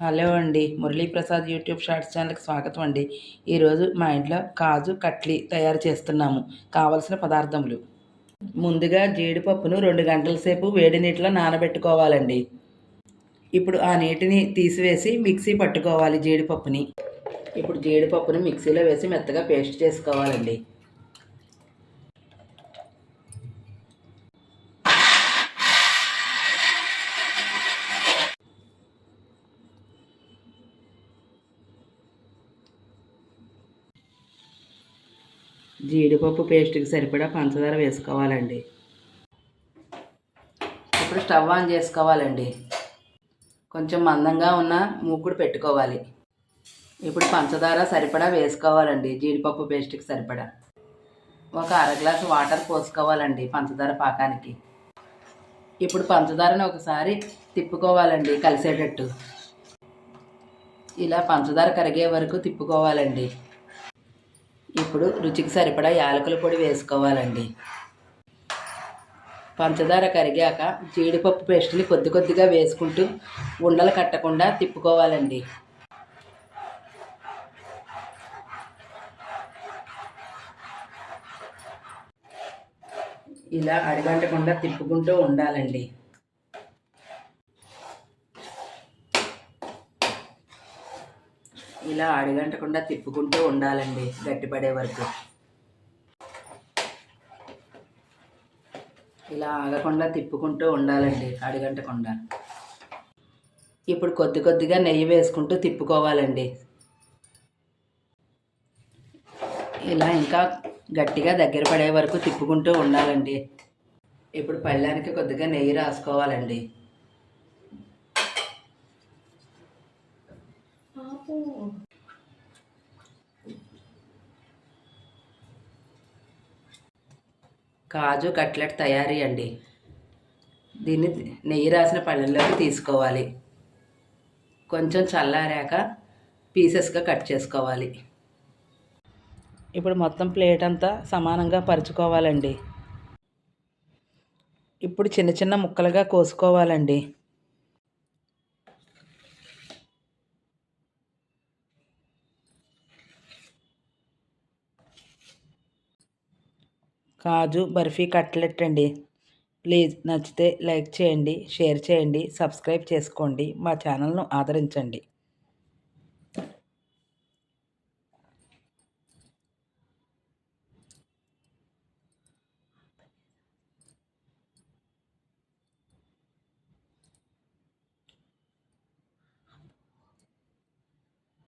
Hello అండి, Muraliprasad YouTube shorts ఛానల్కి స్వాగతం అండి. ఈరోజు మా ఇంట్లో కాజు కట్లీ తయారు చేస్తున్నాము. కావలసిన పదార్థములు: ముందుగా జీడిపప్పును 2 గంటల సేపు వేడి నీటిలో నానబెట్టుకోవాలండి. ఇప్పుడు ఆ నీటిని తీసివేసి మిక్సీ పట్టుకోవాలి జీడిపప్పుని. ఇప్పుడు జీడిపప్పుని మిక్సీలో వేసి మెత్తగా పేస్ట్ చేసుకోవాలండి. జీడిపప్పు పేస్ట్కి సరిపడా పంచదార వేసుకోవాలండి. ఇప్పుడు స్టవ్ ఆన్ చేసుకోవాలండి. కొంచెం మందంగా ఉన్న మూకుడు పెట్టుకోవాలి. ఇప్పుడు పంచదార సరిపడా వేసుకోవాలండి. జీడిపప్పు పేస్ట్కి సరిపడా ఒక అరగ్లాసు వాటర్ పోసుకోవాలండి పంచదార పాకానికి. ఇప్పుడు పంచదారని ఒకసారి తిప్పుకోవాలండి కలిసేటట్టు. ఇలా పంచదార కరిగే వరకు తిప్పుకోవాలండి. ఇప్పుడు రుచికి సరిపడా యాలకుల పొడి వేసుకోవాలండి. పంచదార కరిగాక జీడిపప్పు పేస్ట్ని కొద్ది కొద్దిగా వేసుకుంటూ ఉండలు కట్టకుండా తిప్పుకోవాలండి. ఇలా అడగంటకుండా తిప్పుకుంటూ ఉండాలండి. ఇలా అడగంటకుండా తిప్పుకుంటూ ఉండాలండి గట్టిపడే వరకు. ఇలా ఆగకుండా తిప్పుకుంటూ ఉండాలండి అడగంటకుండా. ఇప్పుడు కొద్ది కొద్దిగా నెయ్యి వేసుకుంటూ తిప్పుకోవాలండి. ఇలా ఇంకా గట్టిగా దగ్గర పడే వరకు తిప్పుకుంటూ ఉండాలండి. ఇప్పుడు పళ్ళానికి కొద్దిగా నెయ్యి రాసుకోవాలండి. కాజు కట్లెట్ తయారీ అండి. దీన్ని నెయ్యి రాసిన పళ్ళల్లోకి తీసుకోవాలి. కొంచెం చల్లారాక పీసెస్గా కట్ చేసుకోవాలి. ఇప్పుడు మొత్తం ప్లేట్ అంతా సమానంగా పరుచుకోవాలండి. ఇప్పుడు చిన్న చిన్న ముక్కలుగా కోసుకోవాలండి. కాజు బర్ఫీ కట్లెట్ అండి. ప్లీజ్ నచ్చితే లైక్ చేయండి, షేర్ చేయండి, సబ్స్క్రైబ్ చేసుకోండి. మా ఛానల్ను ఆదరించండి.